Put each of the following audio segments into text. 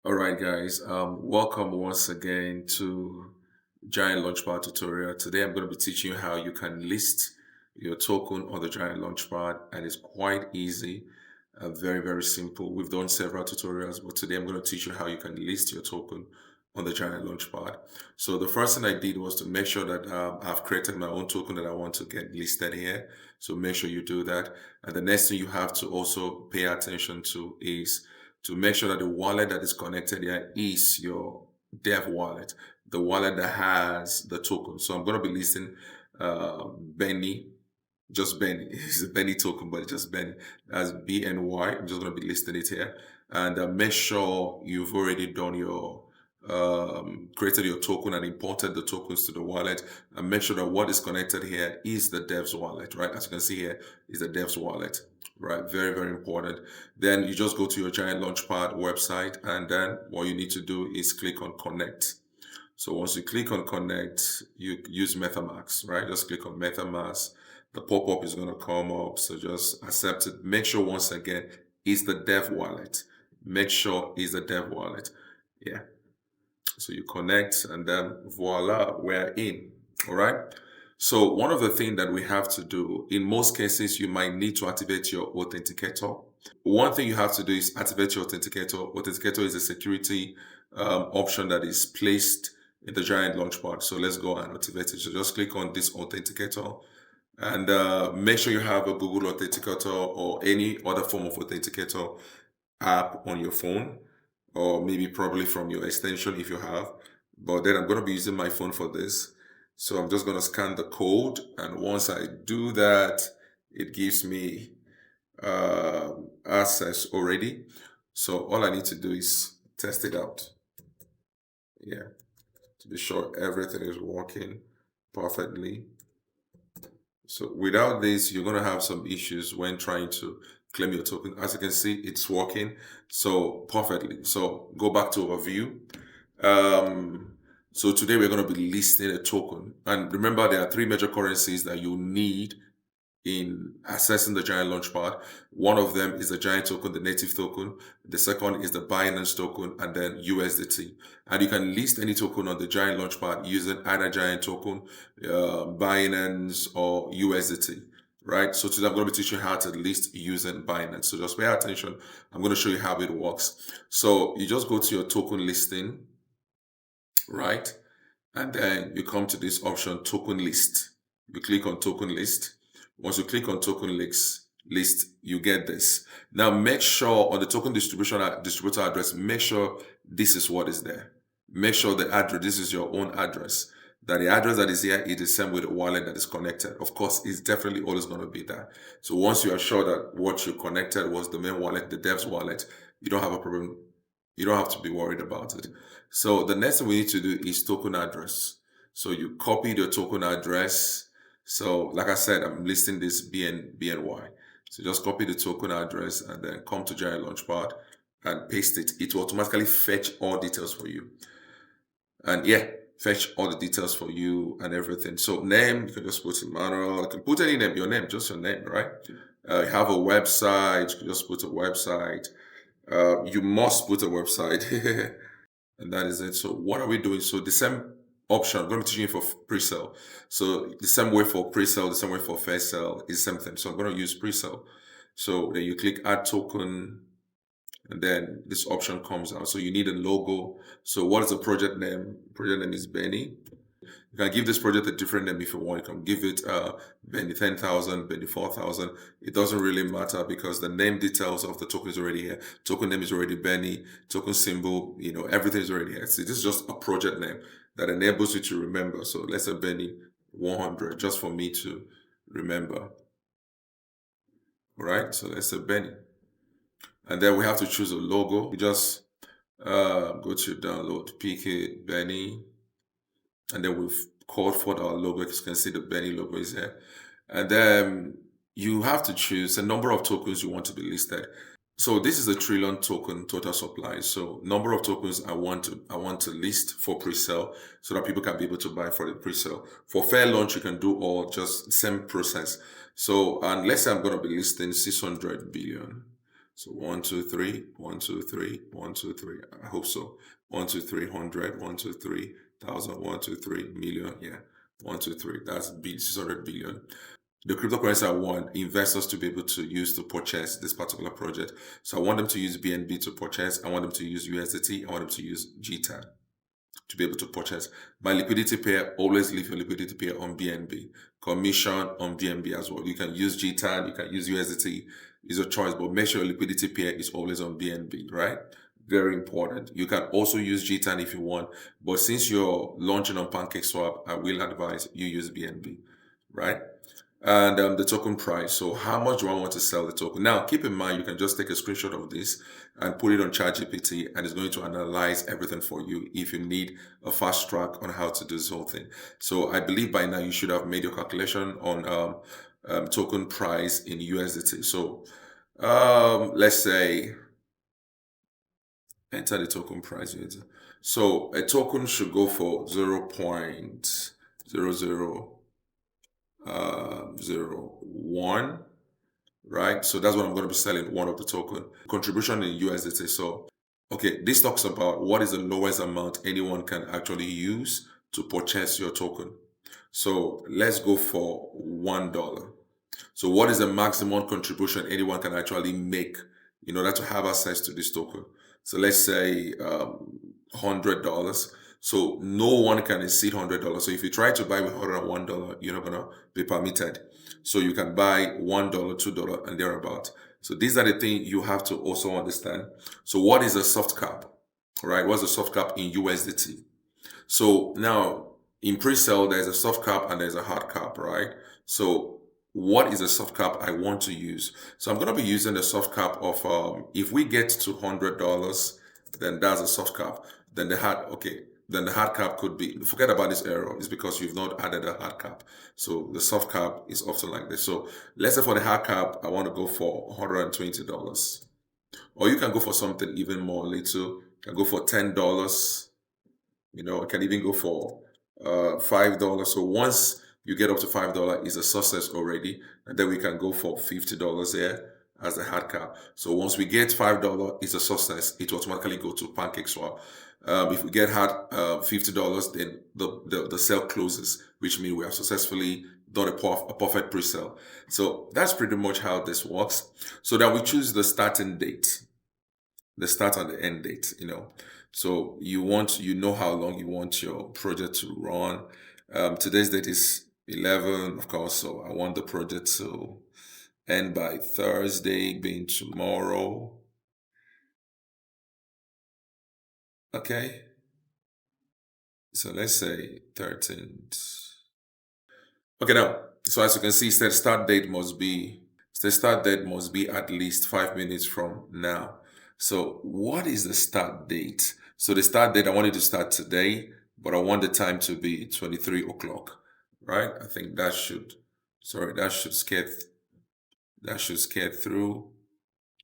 All right, guys. Welcome once again to Giant Launchpad tutorial. Today, I'm going to be teaching you how you can list your token on the Giant Launchpad, and it's quite easy, very, very simple. We've done several tutorials, but today I'm going to teach you how you can list your token on the Giant Launchpad. So the first thing I did was to make sure that I've created my own token that I want to get listed here. So make sure you do that. And the next thing you have to also pay attention to is to make sure that the wallet that is connected here is your dev wallet, the wallet that has the token. So I'm going to be listing Benny, just Benny. It's a Benny token, but it's just Benny. That's BNY. I'm just going to be listing it here. And make sure you've already done your created your token and imported the tokens to the wallet, and make sure that what is connected here is the dev's wallet, right? As you can see here is the dev's wallet, right? Very, very important. Then you just go to your Giant Launchpad website, and then what you need to do is click on connect. So once you click on connect, you use MetaMask, right? Just click on MetaMask. The pop-up is going to come up, so just accept it. Make sure once again it's the dev wallet. Make sure it's the dev wallet. Yeah. So you connect, and then voila, we're in. All right. So one of the things that we have to do, in most cases, you might need to activate your authenticator. One thing you have to do is activate your authenticator. Authenticator is a security option that is placed in the Giant Launchpad. So let's go and activate it. So just click on this authenticator, and make sure you have a Google Authenticator or any other form of authenticator app on your phone, or maybe probably from your extension if you have. But then I'm going to be using my phone for this. So I'm just going to scan the code. And once I do that, it gives me access already. So all I need to do is test it out. Yeah, to be sure everything is working perfectly. So without this, you're going to have some issues when trying to claim your token. As you can see, it's working so perfectly. So go back to overview. So today we're going to be listing a token. And remember, there are three major currencies that you need in accessing the Giant Launchpad. One of them is the Giant token, the native token. The second is the Binance token, and then USDT. And you can list any token on the Giant Launchpad using either Giant token, Binance, or USDT. Right. So today I'm going to be teaching you how to list using Binance. So just pay attention. I'm going to show you how it works. So you just go to your token listing, right? And then you come to this option, token list. You click on token list. Once you click on token list, you get this. Now make sure on the token distributor address, make sure this is what is there. Make sure the address, this is your own address. That the address that is here is the same with the wallet that is connected. Of course, it's definitely always going to be that. So once you are sure that what you connected was the main wallet, the dev's wallet, you don't have a problem. You don't have to be worried about it. So the next thing we need to do is token address. So you copy the token address. So like I said, I'm listing this BNY. So just copy the token address and then come to Giant Launchpad and paste it. It will automatically fetch all details for you. And yeah, fetch all the details for you and everything. So name, you can just put Emmanuel. You can put any name, your name, just your name, right? You have a website, you can just put a website. You must put a website. And that is it. So what are we doing? So the same option, I'm going to be teaching you for pre-sale. So the same way for pre-sale, the same way for fair sale is the same thing. So I'm going to use pre-sale. So then you click add token, and then this option comes out. So you need a logo. So what is the project name? Project name is Benny. You can give this project a different name if you want. You can give it Benny 10,000, Benny 4,000. It doesn't really matter because the name details of the token is already here. Token name is already Benny. Token symbol, everything is already here. See, this is just a project name that enables you to remember. So let's say Benny 100, just for me to remember. All right, so let's say Benny. And then we have to choose a logo. We just go to download, pick it, Benny. And then we've called for our logo. As you can see, the Benny logo is here. And then you have to choose a number of tokens you want to be listed. So this is a trillion token total supply. So number of tokens I want to list for pre-sale so that people can be able to buy for the pre-sale. For fair launch, you can do all just same process. So and let's say I'm going to be listing 600 billion. So 1, 2, 3, 1, 2, 3, 1, 2, 3. I hope so. 1, 2, 3, 100, 1, 2, 3, 1,000, 1, 2, 3, million. Yeah. 1, 2, 3. That's 600 billion. The cryptocurrency I want investors to be able to use to purchase this particular project. So I want them to use BNB to purchase. I want them to use USDT. I want them to use GTAN to be able to purchase. My liquidity pair, always leave your liquidity pair on BNB. Commission on BNB as well. You can use GTAN, you can use USDT, it's your choice, but make sure your liquidity pair is always on BNB, right? Very important. You can also use GTAN if you want, but since you're launching on PancakeSwap, I will advise you use BNB, right? And the token price. So how much do I want to sell the token? Now, keep in mind, you can just take a screenshot of this and put it on ChatGPT, and it's going to analyze everything for you if you need a fast track on how to do this whole thing. So I believe by now you should have made your calculation on token price in USDT. So let's say enter the token price. So a token should go for 0.0001, right? So that's what I'm going to be selling, one of the token. Contribution in USDT. So, okay, this talks about what is the lowest amount anyone can actually use to purchase your token. So let's go for $1. So what is the maximum contribution anyone can actually make in order to have access to this token? So let's say $100. So no one can exceed $100. So if you try to buy with $101, you're not gonna be permitted. So you can buy $1, $2, and thereabout. So these are the things you have to also understand. So what is a soft cap, right? What's a soft cap in USDT? So now in pre-sale, there's a soft cap and there's a hard cap, right? So what is a soft cap I want to use? So I'm going to be using the soft cap of if we get to $100, then that's a soft cap. Then the hard cap could be, forget about this error, it's because you've not added a hard cap. So the soft cap is often like this. So let's say for the hard cap, I want to go for $120. Or you can go for something even more little. You can go for $10. I can even go for $5. So once you get up to $5, is a success already, and then we can go for $50 there as a hard cap. So once we get $5, it's a success. It automatically go to PancakeSwap. If we get hard $50, then the sale closes, which means we have successfully done a perfect pre-sale. So that's pretty much how this works. So that we choose the starting date, the start and the end date. So you know how long you want your project to run. Today's date is 11, of course, so I want the project to end by Thursday, being tomorrow. Okay. So let's say 13th. Okay, now, so as you can see, the start date must be at least 5 minutes from now. So what is the start date? So the start date, I want it to start today, but I want the time to be 23 o'clock, right? I think that should scare through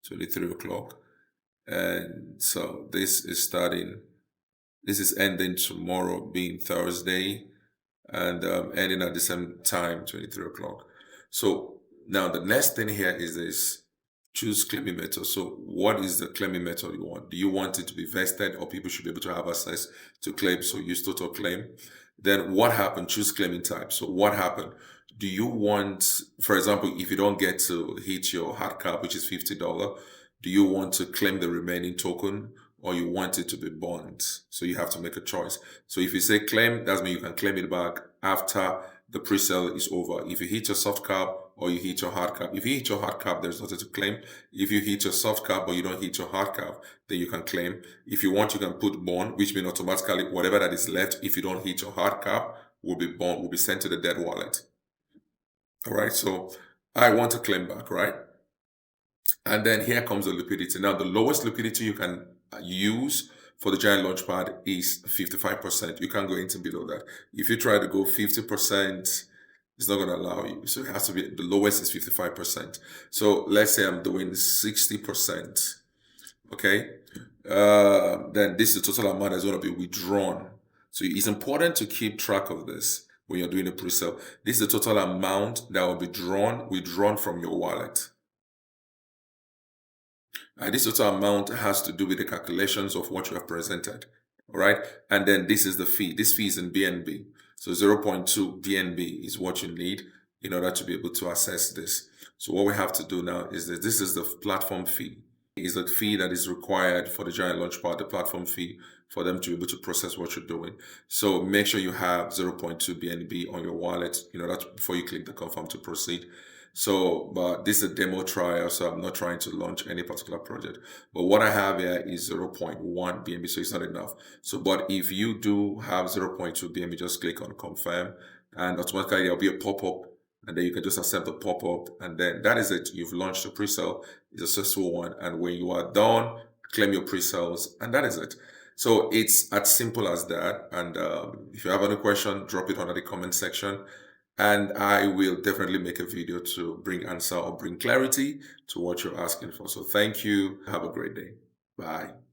23 o'clock. And so this is ending tomorrow, being Thursday, and ending at the same time, 23 o'clock. So now the next thing here is this: choose claiming method. So what is the claiming method you want? Do you want it to be vested, or people should be able to have access to claim? So use total claim. Then what happened? Choose claiming type. So what happened? Do you want, for example, if you don't get to hit your hard cap, which is $50, do you want to claim the remaining token, or you want it to be bonds? So you have to make a choice. So if you say claim, that means you can claim it back after the pre-sale is over. If you hit your soft cap or you hit your hard cap. If you hit your hard cap, there's nothing to claim. If you hit your soft cap but you don't hit your hard cap, then you can claim. If you want, you can put bond, which means automatically whatever that is left, if you don't hit your hard cap, will be sent to the dead wallet. All right, so I want to claim back, right? And then here comes the liquidity. Now, the lowest liquidity you can use for the Giant Launchpad is 55%. You can't go anything below that. If you try to go 50%, it's not going to allow you. So it has to be, the lowest is 55%. So let's say I'm doing 60%. Okay. Then this is the total amount that's going to be withdrawn. So it's important to keep track of this when you're doing a pre-sale. This is the total amount that will be withdrawn from your wallet. And this total amount has to do with the calculations of what you have presented. All right. And then this is the fee. This fee is in BNB. So 0.2 BNB is what you need in order to be able to access this. So what we have to do now is that this is the platform fee. Is the fee that is required for the Giant Launchpad, the platform fee for them to be able to process what you're doing. So make sure you have 0.2 BNB on your wallet, that's before you click the confirm to proceed. So, but this is a demo trial, so I'm not trying to launch any particular project. But what I have here is 0.1 BNB, so it's not enough. So, but if you do have 0.2 BNB, just click on confirm, and automatically there'll be a pop-up, and then you can just accept the pop-up, and then that is it. You've launched a pre-sale, it's a successful one, and when you are done, claim your pre-sales, and that is it. So it's as simple as that. And if you have any question, drop it under the comment section. And I will definitely make a video to bring answer or bring clarity to what you're asking for. So thank you. Have a great day. Bye.